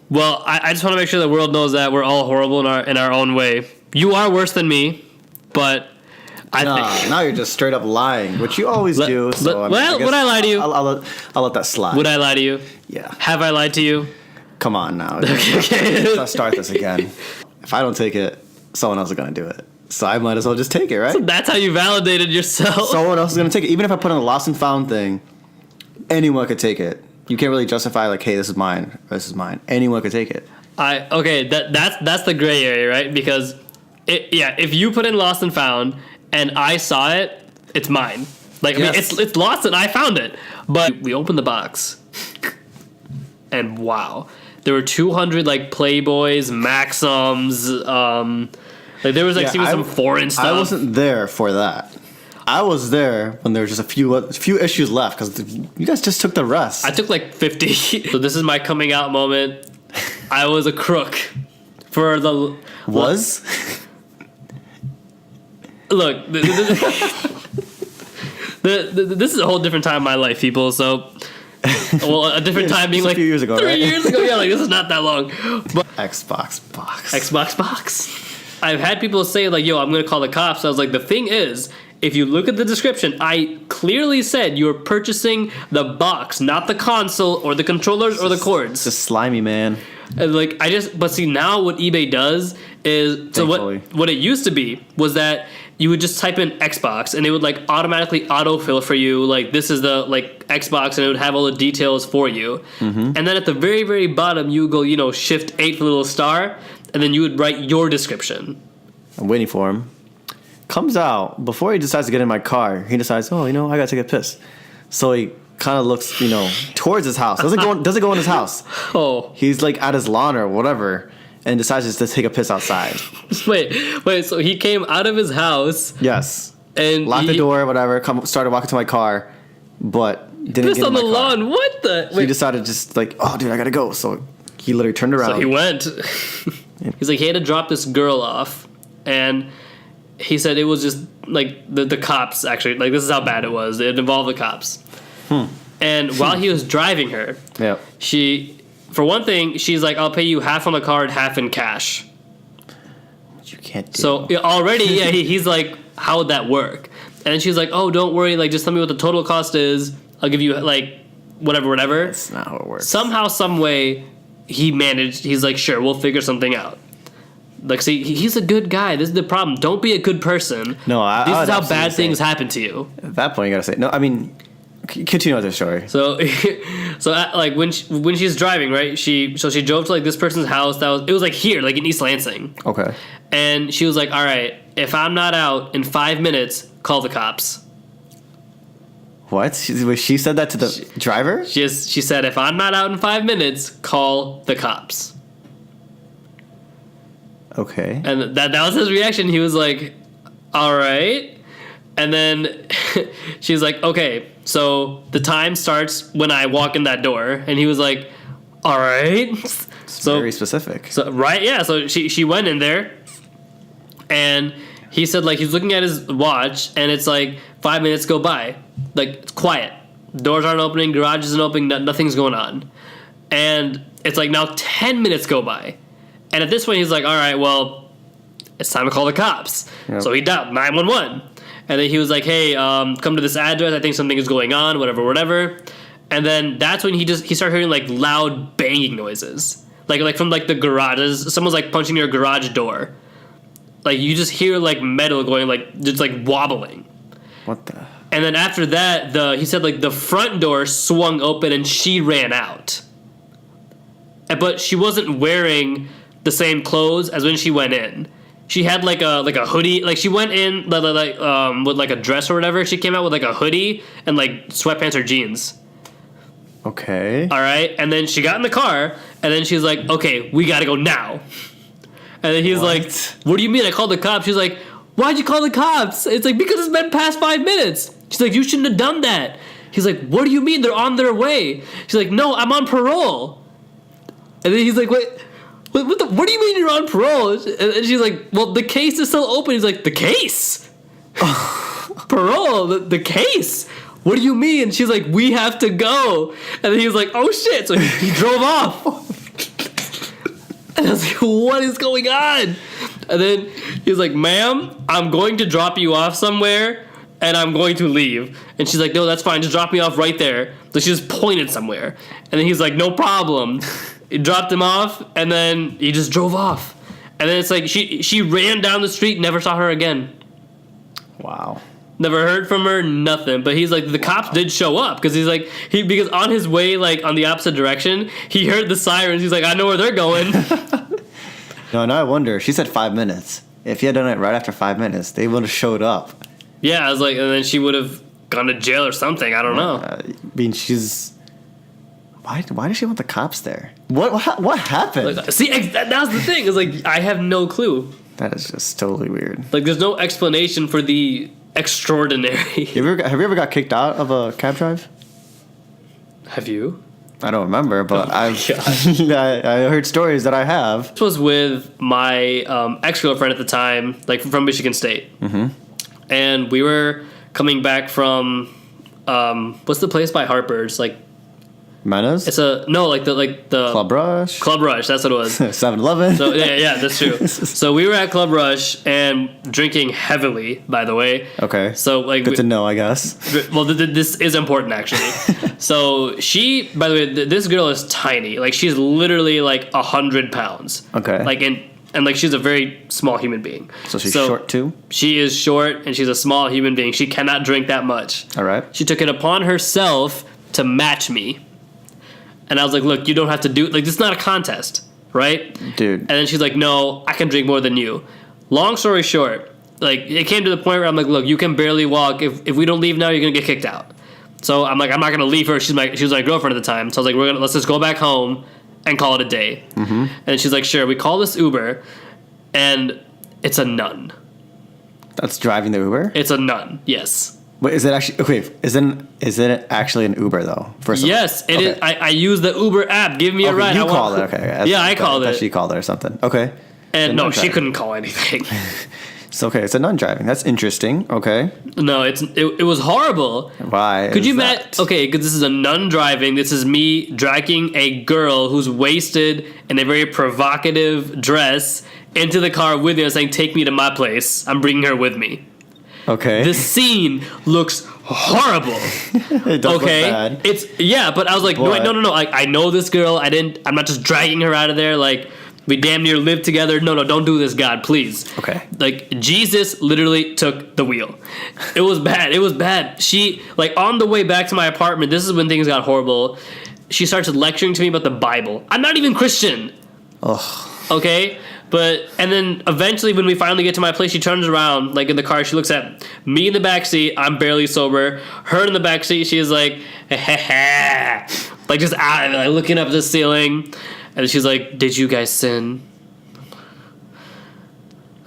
Well, I just want to make sure the world knows that we're all horrible in our own way. You are worse than me, but now you're just straight up lying, which you always do. So would I lie to you? I'll let that slide. Would I lie to you? Yeah. Have I lied to you? Come on now. Let's start this again. If I don't take it, someone else is going to do it. So I might as well just take it, right? So that's how you validated yourself. Someone else is going to take it. Even if I put on a lost and found thing, anyone could take it. You can't really justify like, hey, this is mine. Or this is mine. Anyone could take it. That's the gray area, right? Because if you put in lost and found and I saw it, it's mine. Like yes. I mean, it's lost and I found it. But we opened the box, and wow, there were 200 like Playboys, Maxims. Like there was like some foreign stuff. I wasn't there for that. I was there when there was just a few issues left because you guys just took the rest. I took like 50. So this is my coming out moment. I was a crook for the was. Look, this is a whole different time in my life, people. So, well, a different time being like a few years ago, 3 right? years ago. Yeah, like this is not that long. But Xbox box. I've had people say like, "Yo, I'm gonna call the cops." I was like, the thing is, if you look at the description, I clearly said you're purchasing the box, not the console or the controllers or the cords. It's just slimy, man. And like but see now what eBay does is Thankfully. so what it used to be was that you would just type in Xbox and it would like automatically autofill for you like this is the like Xbox and it would have all the details for you. Mm-hmm. And then at the very very bottom you would go shift 8 for the little star and then you would write your description. I'm waiting for him. Comes out before he decides to get in my car. He decides, I gotta take a piss. So he kind of looks, towards his house. Doesn't go in his house. Oh, he's like at his lawn or whatever, and decides just to take a piss outside. wait. So he came out of his house. Yes. And locked the door, whatever. Started walking to my car, but didn't pissed get in my on the car. lawn. What the? He decided just like, oh, dude, I gotta go. So he literally turned around. So he went. He's like, he had to drop this girl off, and he said it was just like the cops actually. Like this is how bad it was. It involved the cops. And while he was driving her, for one thing, she's like, I'll pay you half on the card, half in cash. You can't do so already, he's like, how would that work? And then she's like, oh, don't worry, like just tell me what the total cost is. I'll give you like whatever. That's not how it works. Somehow, some way, he's like, sure, we'll figure something out. Like, see, he's a good guy. This is the problem. Don't be a good person. No, this is how bad things happen to you. At that point, you gotta say, no, I mean, continue with the story. So, like when she's driving, right? She drove to like this person's house. It was like here, like in East Lansing. Okay. And she was like, "All right, if I'm not out in 5 minutes, call the cops." What? She said that to the driver? She said, "If I'm not out in 5 minutes, call the cops." Okay. And that was his reaction. He was like, "All right." And then she's like, okay, so the time starts when I walk in that door. And he was like, all right. It's very specific. So, right, yeah. So she went in there. And he said, like, he's looking at his watch. And it's like 5 minutes go by. Like, it's quiet. Doors aren't opening. Garage isn't opening. Nothing's going on. And it's like now 10 minutes go by. And at this point, he's like, all right, well, it's time to call the cops. Yep. So he dialed 911. And then he was like, hey, come to this address. I think something is going on, whatever. And then that's when he started hearing like loud banging noises. Like from like the garage. Someone's like punching your garage door. Like you just hear like metal going like just like wobbling. What the? And then after that, he said like the front door swung open and she ran out. But she wasn't wearing the same clothes as when she went in. She had like a hoodie. Like she went in with like a dress or whatever. She came out with like a hoodie and like sweatpants or jeans. Okay. All right. And then she got in the car and then she's like, okay, we got to go now. And then he's like, what do you mean? I called the cops. She's like, why'd you call the cops? It's like, because it's been past 5 minutes. She's like, you shouldn't have done that. He's like, what do you mean? They're on their way. She's like, no, I'm on parole. And then he's like, wait. What do you mean you're on parole? And she's like, well, the case is still open. He's like, the case? Parole? The case? What do you mean? She's like, we have to go. And then he was like, oh, shit. So he drove off. And I was like, what is going on? And then he was like, ma'am, I'm going to drop you off somewhere and I'm going to leave. And she's like, no, that's fine. Just drop me off right there. So she just pointed somewhere. And then he's like, no problem. He dropped him off and then he just drove off. And then it's like she ran down the street, never saw her again. Wow. Never heard from her, nothing. But he's like, the cops did show up because he's like, because on his way, like on the opposite direction, he heard the sirens. He's like, I know where they're going. No, I wonder. She said 5 minutes. If he had done it right after 5 minutes, they would have showed up. Yeah, I was like, and then she would have gone to jail or something. I don't know. I mean, she's. Why does she want the cops there? What happened? Like, see, that was the thing. It's like, I have no clue. That is just totally weird. Like, there's no explanation for the extraordinary. Have you ever got kicked out of a cab drive? Have you? I don't remember, but Oh I heard stories that I have. This was with my ex-girlfriend at the time, like from Michigan State. Mm-hmm. And we were coming back from, what's the place by Harper's? Like, Menace? it's the Club Rush? Club Rush, that's what it was. 7-Eleven? So yeah, that's true. So we were at Club Rush and drinking heavily, by the way. Okay. So like, good to know, I guess. Well, this is important actually. So she, by the way, this girl is tiny. Like she's literally like 100 pounds. Okay. Like and like she's a very small human being. So she's short too? She is short and she's a small human being. She cannot drink that much. All right. She took it upon herself to match me. And I was like, look, you don't have to do, like, this is not a contest, right? Dude. And then she's like, no, I can drink more than you. Long story short, like, it came to the point where I'm like, look, you can barely walk. If we don't leave now, you're going to get kicked out. So I'm like, I'm not going to leave her. She was my girlfriend at the time. So I was like, let's just go back home and call it a day. Mm-hmm. And she's like, sure. We call this Uber, and it's a nun. That's driving the Uber? It's a nun, yes. Wait, is it actually okay? Is it actually an Uber though? Yes, it is. I use the Uber app. Give me a ride. You called it, okay? Yeah, I called it. She called it or something. Okay. And no, she couldn't call anything. It's okay. It's a nun driving. That's interesting. Okay. No, it was horrible. Why? Could you imagine? Okay, because this is a nun driving. This is me dragging a girl who's wasted in a very provocative dress into the car with me and saying, "Take me to my place. I'm bringing her with me." Okay. The scene looks horrible. It does look bad. But I was like, no. I know this girl. I'm not just dragging her out of there. Like, we damn near live together. No, don't do this, God, please. Okay. Like, Jesus literally took the wheel. It was bad. She, like, on the way back to my apartment, this is when things got horrible. She starts lecturing to me about the Bible. I'm not even Christian. Ugh. Okay? And then eventually when we finally get to my place, she turns around, like in the car, she looks at me in the backseat, I'm barely sober, her in the backseat, she's like, like just out, like looking up at the ceiling, and she's like, did you guys sin?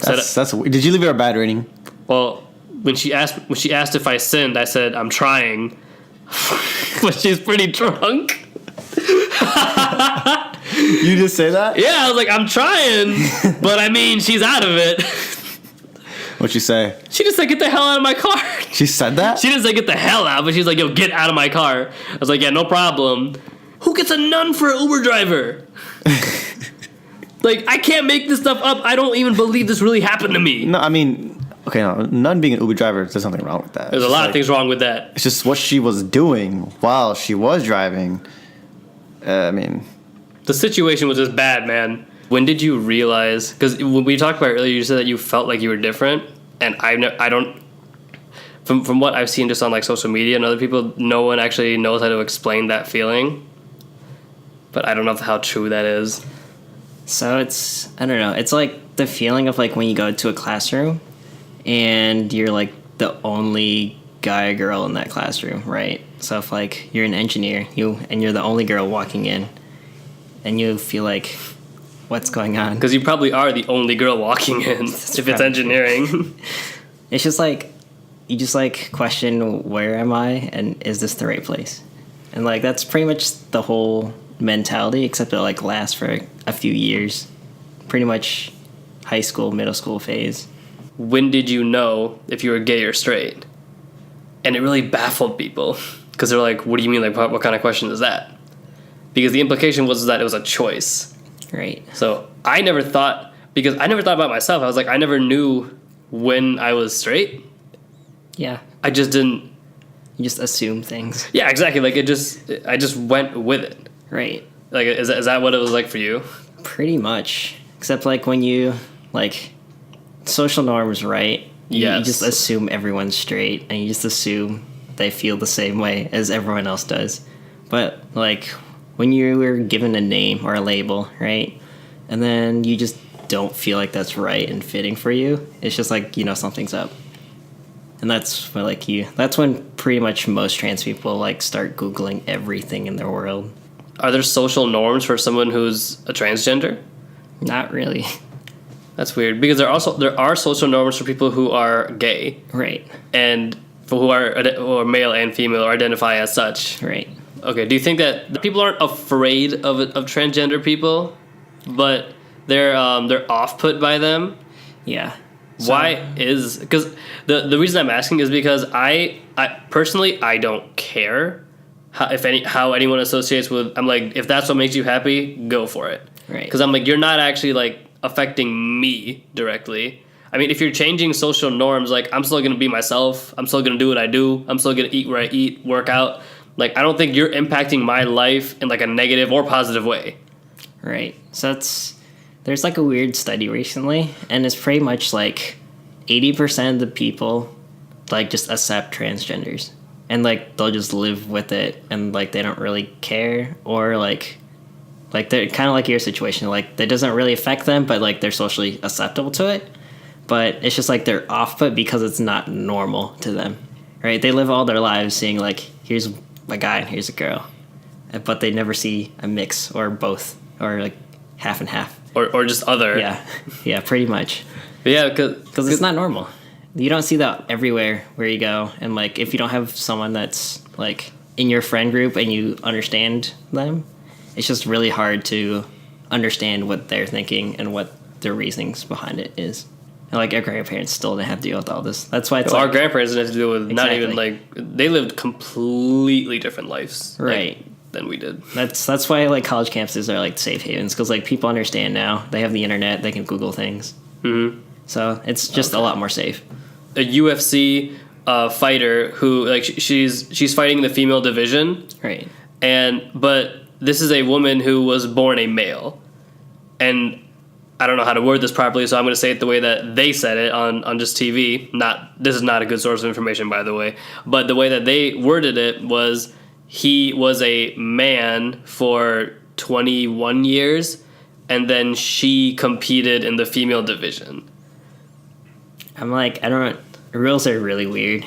That's did you leave her a bad rating? Well, when she asked if I sinned, I said, I'm trying. But she's pretty drunk. You just say that? Yeah, I was like, I'm trying, but I mean, she's out of it. What'd she say? She just said, get the hell out of my car. She said that? She didn't say get the hell out, but she's like, yo, get out of my car. I was like, yeah, no problem. Who gets a nun for an Uber driver? Like, I can't make this stuff up. I don't even believe this really happened to me. No, I mean, okay, no, nun being an Uber driver, there's something wrong with that. There's a lot of things wrong with that. It's just what she was doing while she was driving. I mean... The situation was just bad, man. When did you realize... Because when we talked about it earlier, you said that you felt like you were different. And I don't... From what I've seen just on like social media and other people, no one actually knows how to explain that feeling. But I don't know how true that is. So I don't know. It's like the feeling of like when you go to a classroom and you're like the only guy or girl in that classroom, right? So if like you're an engineer, and you're the only girl walking in, and you feel like, what's going on? Because you probably are the only girl walking in if it's engineering. It's just like, you just like question, where am I? And is this the right place? And like, that's pretty much the whole mentality, except it like lasts for a few years. Pretty much high school, middle school phase. When did you know if you were gay or straight? And it really baffled people. Because they're like, what do you mean? Like, what kind of question is that? Because the implication was that it was a choice. Right. So I never thought, because I never thought about myself. I was like, I never knew when I was straight. Yeah. I just didn't. You just assume things. Yeah, exactly. Like I just went with it. Right. Like, is that what it was like for you? Pretty much. Except like when you like social norms, right? You just assume everyone's straight, and you just assume they feel the same way as everyone else does. But like when you were given a name or a label, right? And then you just don't feel like that's right and fitting for you. It's just like, something's up. And that's when pretty much most trans people like start Googling everything in their world. Are there social norms for someone who's a transgender? Not really. That's weird, because there are social norms for people who are gay, Right. and for who are male and female or identify as such. Right. Okay. Do you think that people aren't afraid of transgender people, but they're off put by them? Yeah. Why is, because the reason I'm asking is because I personally I don't care how anyone associates with. I'm like, if that's what makes you happy, go for it. Right. Because I'm like, you're not actually like affecting me directly. I mean, if you're changing social norms, like, I'm still gonna be myself. I'm still gonna do what I do. I'm still gonna eat where I eat, work out. Like, I don't think you're impacting my life in like a negative or positive way. Right. So there's like a weird study recently, and it's pretty much like 80% of the people like just accept transgenders, and like they'll just live with it, and like they don't really care, or like they're kind of like your situation, like that doesn't really affect them, but like they're socially acceptable to it. But it's just like they're off put because it's not normal to them, right? They live all their lives seeing like, here's a guy and here's a girl, but they never see a mix or both, or like half and half, or just other. yeah, pretty much. But yeah, Because it's not normal. You don't see that everywhere where you go, and like if you don't have someone that's like in your friend group and you understand them, it's just really hard to understand what they're thinking and what their reasonings behind it is. And like our grandparents still didn't have to deal with all this. That's why it's our like, grandparents didn't have to deal with not even Exactly. like, they lived completely different lives, like, Right. than we did. that's why like college campuses are like safe havens, because like people understand now. They have the internet. They can Google things. Mm-hmm. So it's just a lot more safe. A UFC fighter who like she's fighting in the female division, Right. but this is a woman who was born a male, and I don't know how to word this properly, so I'm going to say it the way that they said it on just TV. This is not a good source of information, by the way, but the way that they worded it was, he was a man for 21 years, and then she competed in the female division. I'm like, I don't. Rules are really weird.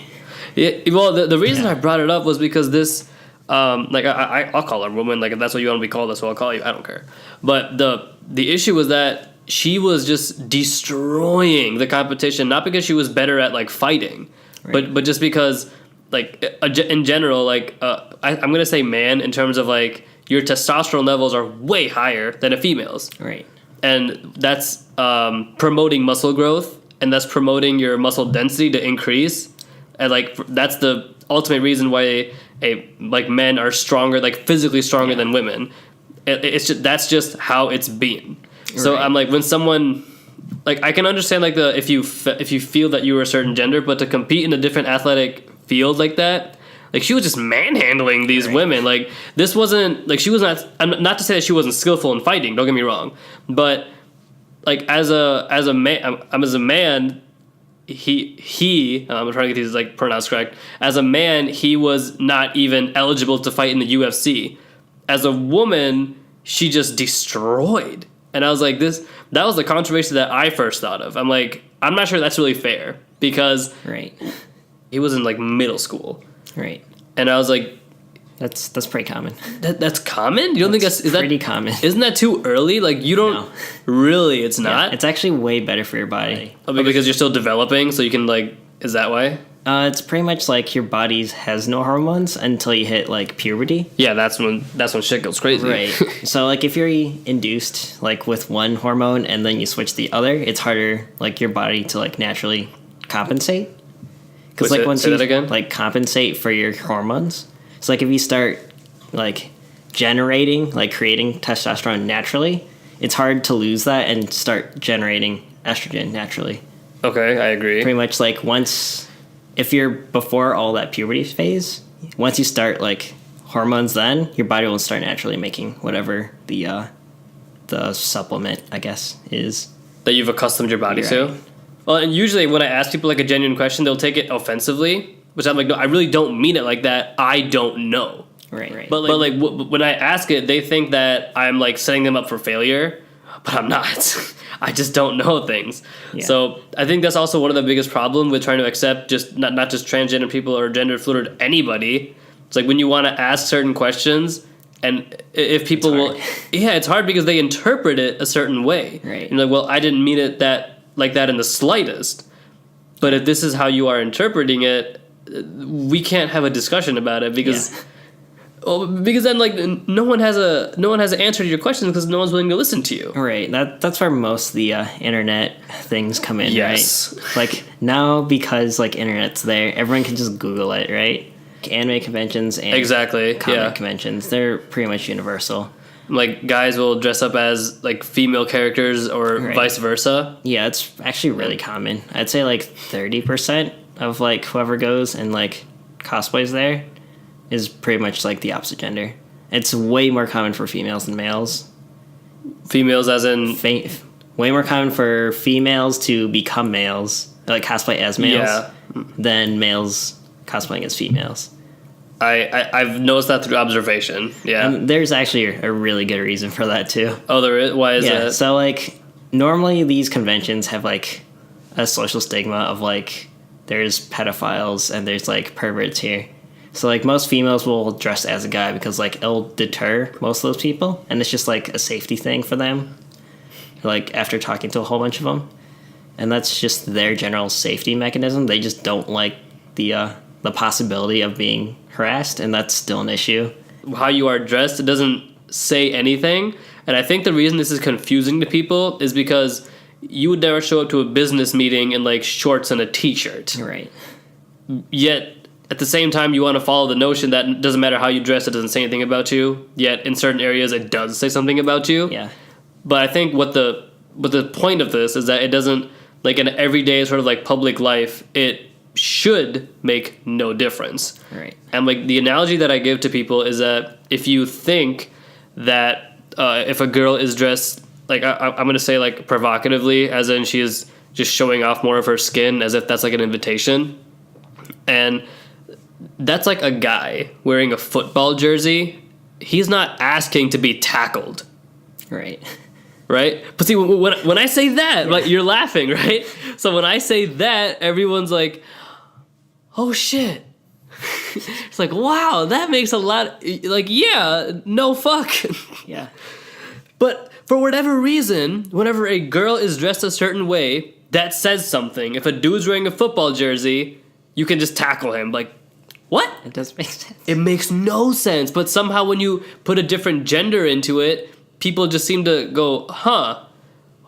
Yeah, well, the reason Yeah. I brought it up was because this, like, I'll call her a woman. Like, if that's what you want to be called, that's what I'll call you. I don't care. But the issue was that she was just destroying the competition, not because she was better at like fighting, Right. but just because, like, in general, like, I'm gonna say man in terms of like your testosterone levels are way higher than a female's, Right. and that's promoting muscle growth, and that's promoting your muscle density to increase, and like that's the ultimate reason why like men are stronger, like physically stronger than women. It's just, that's just how it's been. So Right. I'm like, when someone, like, I can understand like if you feel that you were a certain gender, but to compete in a different athletic field like that, like, she was just manhandling these Right. women. Like, this wasn't like, she was not. I'm not to say that she wasn't skillful in fighting. Don't get me wrong, but like as a man, he I'm trying to get these like pronouns correct. As a man, he was not even eligible to fight in the UFC. As a woman, she just destroyed. And I was like, that was the controversy that I first thought of. I'm like, I'm not sure that's really fair, because Right. he was in like middle school, Right. and I was like, That's pretty common. that's common? You don't think that's pretty common? Isn't that too early? Like, you don't No. really? It's not. It's actually way better for your body. Because you're still developing, so you can like. Is that why? It's pretty much like your body has no hormones until you hit like puberty. Yeah, that's when shit goes crazy. Right. So like if you're induced like with one hormone and then you switch to the other, it's harder like your body to like naturally compensate. Because Wait, like once say you that again? like compensate for your hormones, it's like if you start like generating like creating testosterone naturally, it's hard to lose that and start generating estrogen naturally. Okay, I agree. Pretty much like once, if you're before all that puberty phase, once you start like hormones, then your body will start naturally making whatever the supplement, I guess, is. That you've accustomed your body You're to? right. Well, and usually when I ask people like a genuine question, they'll take it offensively, which I'm like, no, I really don't mean it like that. I don't know. Right. But when I ask it, they think that I'm like setting them up for failure, but I'm not. I just don't know things. Yeah. So I think that's also one of the biggest problems with trying to accept just not just transgender people or gender fluid anybody. It's like when you want to ask certain questions, and if people will, it's hard because they interpret it a certain way. Right. And like, well, I didn't mean it like that in the slightest. But if this is how you are interpreting it, we can't have a discussion about it because. Yeah. Well, because then, like, no one has an answer to your questions because no one's willing to listen to you. Right. That's where most of the internet things come in, Yes. right? Like, now, because, like, internet's there, everyone can just Google it, right? Anime conventions and Exactly, comic yeah. conventions, they're pretty much universal. Like, guys will dress up as, like, female characters or Right. vice versa. Yeah, it's actually really common. I'd say, like, 30% of, like, whoever goes and, like, cosplays there is pretty much, like, the opposite gender. It's way more common for females than males. Females as in... Way more common for females to become males, like cosplay as males, Yeah. than males cosplaying as females. I've noticed that through observation, yeah. And there's actually a really good reason for that, too. Oh, there is? Why is that? So, like, normally these conventions have, like, a social stigma of, like, there's pedophiles and there's, like, perverts here. So, like, most females will dress as a guy because, like, it'll deter most of those people. And it's just, like, a safety thing for them. Like, after talking to a whole bunch of them. And that's just their general safety mechanism. They just don't like the possibility of being harassed, and that's still an issue. How you are dressed, it doesn't say anything. And I think the reason this is confusing to people is because you would never show up to a business meeting in, like, shorts and a t-shirt. Right. Yet... At the same time, you want to follow the notion that it doesn't matter how you dress, it doesn't say anything about you. Yet in certain areas, it does say something about you. Yeah. But I think what the point of this is that it doesn't, like, in everyday sort of like public life, it should make no difference. Right. And like the analogy that I give to people is that if you think that if a girl is dressed like I'm going to say like provocatively, as in she is just showing off more of her skin, as if that's like an invitation, and that's like a guy wearing a football jersey. He's not asking to be tackled. Right. Right? But see, when I say that, like, you're laughing, right? So when I say that, everyone's like, oh, shit. It's like, wow, that makes a lot... Like, yeah, no fuck. Yeah. But for whatever reason, whenever a girl is dressed a certain way, that says something. If a dude's wearing a football jersey, you can just tackle him. Like, what? It does make sense. It makes no sense. But somehow when you put a different gender into it, people just seem to go, huh?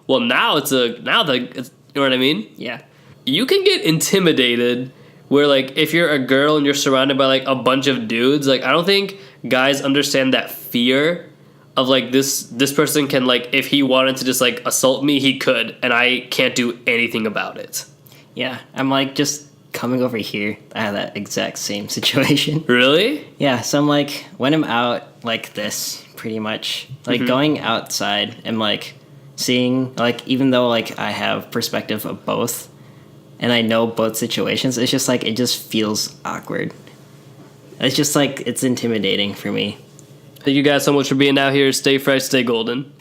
Well, now it's you know what I mean? Yeah. You can get intimidated where, like, if you're a girl and you're surrounded by, like, a bunch of dudes, like, I don't think guys understand that fear of, like, this person can, like, if he wanted to just, like, assault me, he could, and I can't do anything about it. Yeah. I'm, like, just coming over here. I have that exact same situation. Really? Yeah. So I'm, like, when I'm out like this, pretty much, like, going outside and, like, seeing, like, even though, like, I have perspective of both and I know both situations, it's just like, it just feels awkward. It's just like, it's intimidating for me. Thank you guys so much for being out here. Stay fresh, stay golden.